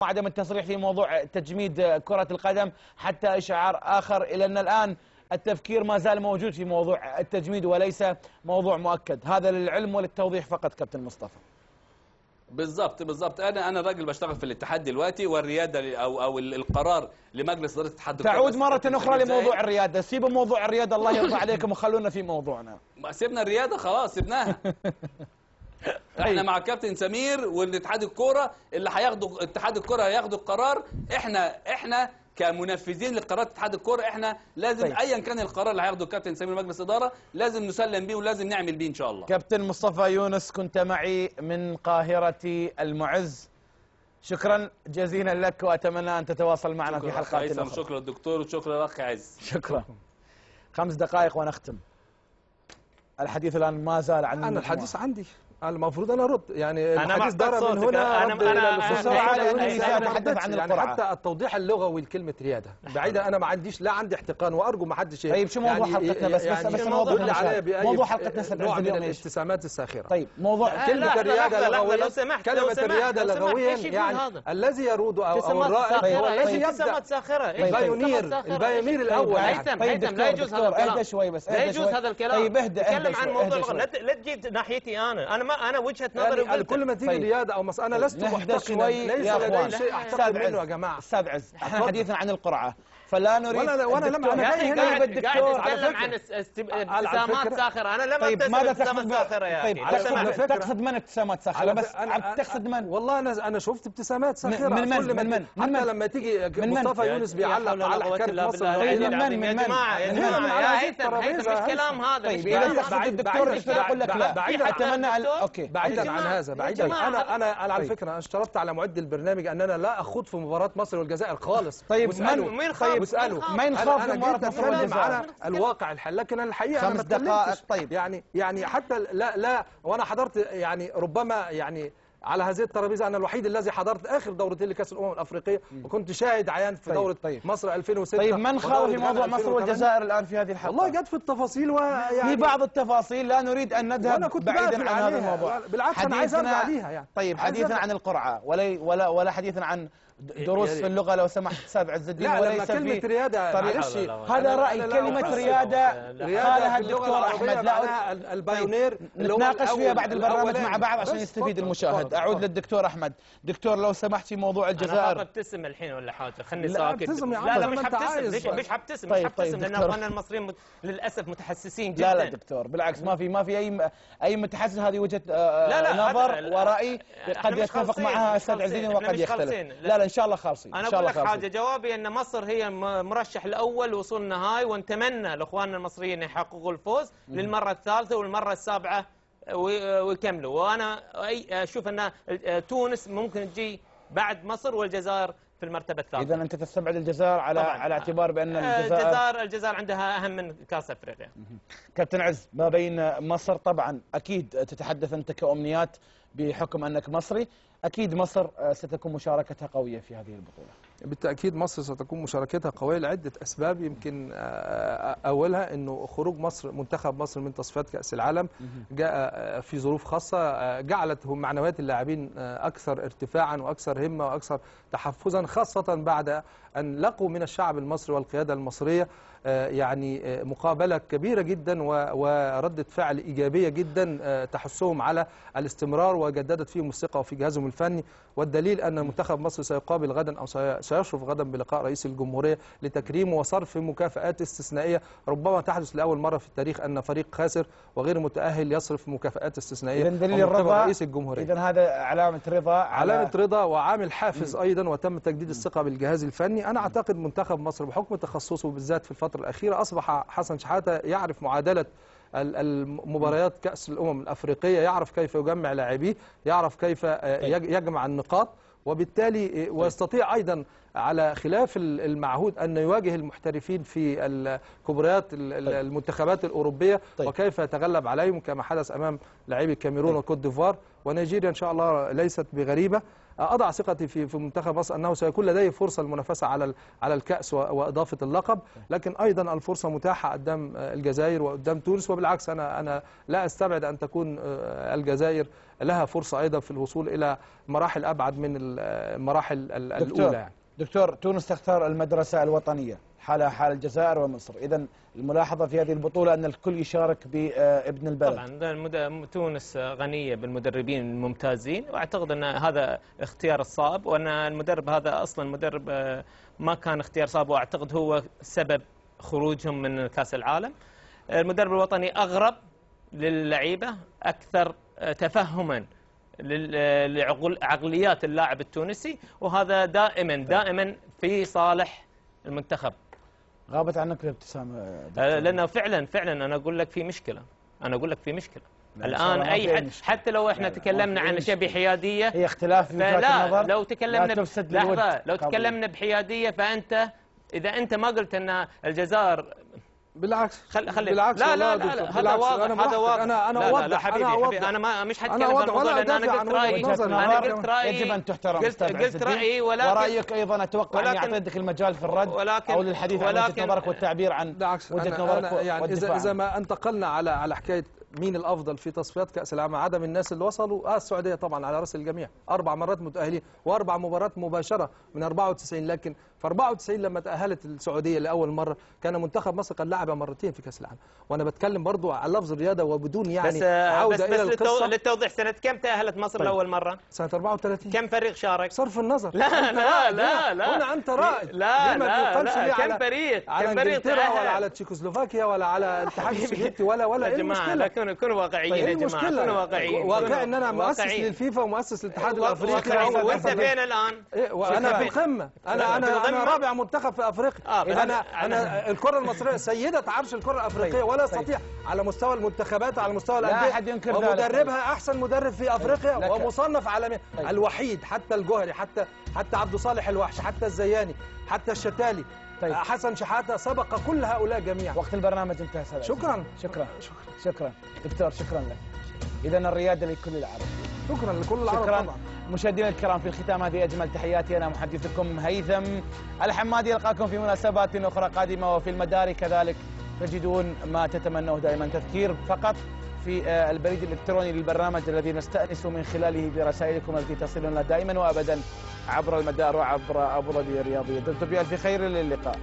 عدم التصريح في موضوع تجميد كرة القدم حتى إشعار آخر، إلى أن الآن التفكير ما زال موجود في موضوع التجميد وليس موضوع مؤكد. هذا للعلم وللتوضيح فقط كابتن مصطفى. بالضبط. انا راجل بشتغل في الاتحاد دلوقتي، والرياده او القرار لمجلس اداره الاتحاد. تعود مره اخرى لموضوع الرياده، سيبوا موضوع الرياده الله يرضى عليكم وخلونا في موضوعنا. سيبنا الرياده خلاص، سيبناها. احنا مع كابتن سمير والاتحاد الكوره اللي هياخدوا، اتحاد الكوره هياخدوا القرار. احنا كمنفذين لقرارات اتحاد الكوره احنا لازم ايا كان القرار اللي هياخده الكابتن سمير مجلس اداره لازم نسلم بيه ولازم نعمل بيه ان شاء الله. كابتن مصطفى يونس كنت معي من قاهره المعز، شكرا جزيلا لك واتمنى ان تتواصل معنا في حلقات اخرى. شكرا للدكتور وشكرا للاخ عز. شكرا. 5 دقائق ونختم. الحديث الان ما زال عن انا الحديث عندي، المفروض انا ارد، يعني أنا الحديث دار من هنا اتحدث عن يعني حتى التوضيح اللغوي لكلمه رياده بعيدا، انا ما عنديش، لا عندي احتقان وارجو ما حدش. طيب شو موضوع حلقتنا؟ بس موضوع حلقتنا نوع من الابتسامات الساخره. طيب موضوع كلمه الرياده لغويا، كلمه الرياده لغويا يعني الذي يرود او الرائد هو الذي يبدا ساخره. البايونير الاول. هيثم لا يجوز هذا الكلام. اهدى شوي بس، لا يجوز هذا الكلام. طيب اهدى تكلم عن موضوع اللغه، لا تجي ناحيتي انا وجهه نظري. يعني كل ما تيجي رياده او انا لست محتقنا، ليس لدي شيء احتقن منه يا جماعه. استاذ عز، احنا حديثا عن القرعه فلا نريد. وانا لما انا جاي هنا الدكتور اتكلم عن ابتسامات ساخره. انا لم ابتسم ابتسامات ساخره يا طيب تقصد من ابتسامات ساخره؟ بس تقصد من؟ والله انا شفت ابتسامات ساخره. من حتى لما تيجي مصطفى يونس بيعلق على حكايه مصر. يا جماعه يا هيثم مش كلام هذا. طيب اذا تقصد الدكتور اقول لك لا. اتمنى اوكي بعيدا عن هذا، انا على فكره انا اشترطت على معد البرنامج ان انا لا اخوض في مباراه مصر والجزائر خالص. طيب مين خاف؟ مين خاف في مباراه مصر والجزائر؟ على الواقع الحال، لكن انا الحقيقه 5 دقائق. طيب يعني حتى لا وانا حضرت يعني ربما يعني على هذه الترابيزه انا الوحيد الذي حضرت اخر دورتين لكاس الامم الافريقيه وكنت شاهد عيان في دوره مصر 2006. طيب من خاض في موضوع مصر والجزائر الان في هذه الحلقه؟ والله جت في التفاصيل ويعني في بعض التفاصيل لا نريد ان نذهب بعيدا عن هذا الموضوع. بالعكس انا عايز ارجع ليها يعني. طيب حديثا عن القرعه ولا حديثا عن دروس في اللغه لو سمحت استاذ عز الدين. وليس كلمه رياده معلش هذا راي. كلمه رياده قالها الدكتور احمد. لا البايونير نتناقش فيها بعد البرنامج مع بعض عشان يستفيد المشاهد. اعود للدكتور احمد. دكتور لو سمحت في موضوع الجزائر. انا ابتسم الحين ولا حاجه؟ خلني ساكت. لا مش حبتسم. مش حبتسم لان اخواننا المصريين للاسف متحسسين جدا. لا دكتور بالعكس، ما في اي متحسس. هذه وجهه نظر ورأي قد يتفق معها استاذ عز الدين وقد يختلف. لا ان شاء الله خالصين. انا اقول لك حاجه، جوابي ان مصر هي المرشح الاول لوصول النهائي، ونتمنى لاخواننا المصريين يحققوا الفوز للمره الثالثه والمره السابعه ويكملوا. وانا اشوف ان تونس ممكن تجي بعد مصر والجزائر في المرتبه الثالثه. اذا انت تستبعد الجزائر على اعتبار بان الجزائر عندها اهم من كاس افريقيا. كابتن عز، ما بين مصر طبعا اكيد تتحدث انت كأمنيات بحكم انك مصري، اكيد مصر ستكون مشاركتها قويه في هذه البطوله. بالتاكيد مصر ستكون مشاركتها قويه لعده اسباب، يمكن اولها انه خروج مصر منتخب مصر من تصفيات كاس العالم جاء في ظروف خاصه جعلت معنويات اللاعبين اكثر ارتفاعا واكثر همه واكثر تحفزا، خاصه بعد ان لقوا من الشعب المصري والقياده المصريه يعني مقابله كبيره جدا وردة فعل ايجابيه جدا تحثهم على الاستمرار وجددت فيهم الثقه وفي جهازهم الفني. والدليل ان منتخب مصر سيقابل غدا او سيشرف غدا بلقاء رئيس الجمهوريه لتكريمه وصرف مكافآت استثنائيه. ربما تحدث لاول مره في التاريخ ان فريق خاسر وغير متاهل يصرف مكافآت استثنائيه. اذا دليل الرضا رئيس الجمهوريه. اذا هذا علامه رضا، علامه رضا وعامل حافز ايضا، وتم تجديد الثقه بالجهاز الفني. انا اعتقد منتخب مصر بحكم تخصصه بالذات في الفتره الاخيره اصبح حسن شحاته يعرف معادله المباريات كأس الأمم الأفريقية، يعرف كيف يجمع لاعبيه، يعرف كيف يجمع النقاط، وبالتالي ويستطيع أيضا على خلاف المعهود أن يواجه المحترفين في الكبريات المنتخبات الأوروبية وكيف يتغلب عليهم كما حدث أمام لاعبي الكاميرون وكوت ديفوار ونيجيريا. إن شاء الله ليست بغريبة. اضع ثقتي في منتخب مصر انه سيكون لديه فرصه المنافسه على الكاس واضافه اللقب، لكن ايضا الفرصه متاحه قدام الجزائر وقدام تونس، وبالعكس انا لا استبعد ان تكون الجزائر لها فرصه ايضا في الوصول الى مراحل ابعد من المراحل الاولى يعني. دكتور، تونس تختار المدرسه الوطنيه، حالها حال الجزائر ومصر، اذا الملاحظه في هذه البطوله ان الكل يشارك بابن البلد. طبعا تونس غنيه بالمدربين الممتازين، واعتقد ان هذا اختيار الصائب، وان المدرب هذا اصلا مدرب ما كان اختيار صائب، واعتقد هو سبب خروجهم من كاس العالم. المدرب الوطني اغرب للعيبه، اكثر تفهما لعقليات اللاعب التونسي، وهذا دائما في صالح المنتخب. غابت عنك الابتسامه لانه فعلا انا اقول لك في مشكله، الان اي حد، حتى لو احنا تكلمنا عن اشياء بحياديه، هي اختلاف في وجهات النظر. لو تكلمنا لو تكلمنا بحياديه، فانت اذا انت ما قلت ان الجزائر بالعكس بالعكس، لا هذا واضح، انا اوضح حبيبي انا مش حتكلم في الموضوع، لان انا قلت رايي، يجب ان تحترم، قلت رايي، ولكن ورايك ايضا اتوقع ان يعطيك المجال في الرد او للحديث عن وجهه نظرك والتعبير عن وجهه نظرك يعني اذا ما انتقلنا على حكايه مين الافضل في تصفيات كاس العالم، عدم الناس اللي وصلوا. السعوديه طبعا على راس الجميع، 4 مرات متاهلين و4 مباريات مباشره من 94، لكن في 94 لما تاهلت السعوديه لاول مره كان منتخب مصر قد لعب مرتين في كاس العالم، وانا بتكلم برضو على لفظ الرياضه وبدون يعني عوده الى القصه. للتوضيح، سنه كم تاهلت مصر لاول مره؟ سنه 34. كم فريق شارك؟ صرف النظر. لا هنا انت رائد. لا كم فريق؟ على انجلترا ولا على تشيكوسلوفاكيا ولا على الاتحاد السوفيتي ولا ايه المشكله؟ كونوا واقعيين يا جماعه، كونوا واقعيين. واقع ان انا مؤسس للفيفا ومؤسس للاتحاد الافريقي، وانت فين الان؟ انا في القمه، انا رابع منتخب في افريقيا. انا الكره المصريه سيده عرش الكره الافريقيه، ولا استطيع على مستوى المنتخبات وعلى مستوى الانديه، ومدربها احسن مدرب في افريقيا ومصنف عالميا، الوحيد، حتى الجوهري، حتى عبد صالح الوحش، حتى الزياني، حتى الشتالي، حسن شحاته، سبق كل هؤلاء جميعا. وقت البرنامج انتهى. شكرا دكتور، شكرا لك. اذا الرياده لكل العرب. شكرا لكل العرب طبعا. مشاهدينا الكرام، في الختام هذه اجمل تحياتي، انا محدثكم هيثم الحمادي، القاكم في مناسبات اخرى قادمه، وفي المدار كذلك تجدون ما تتمنوه دائما. تذكير فقط في البريد الالكتروني للبرنامج الذي نستأنس من خلاله برسائلكم التي تصلنا دائما وابدا عبر المدار وعبر ابو ظبي الرياضيه. دمتم بألف خير، للقاء.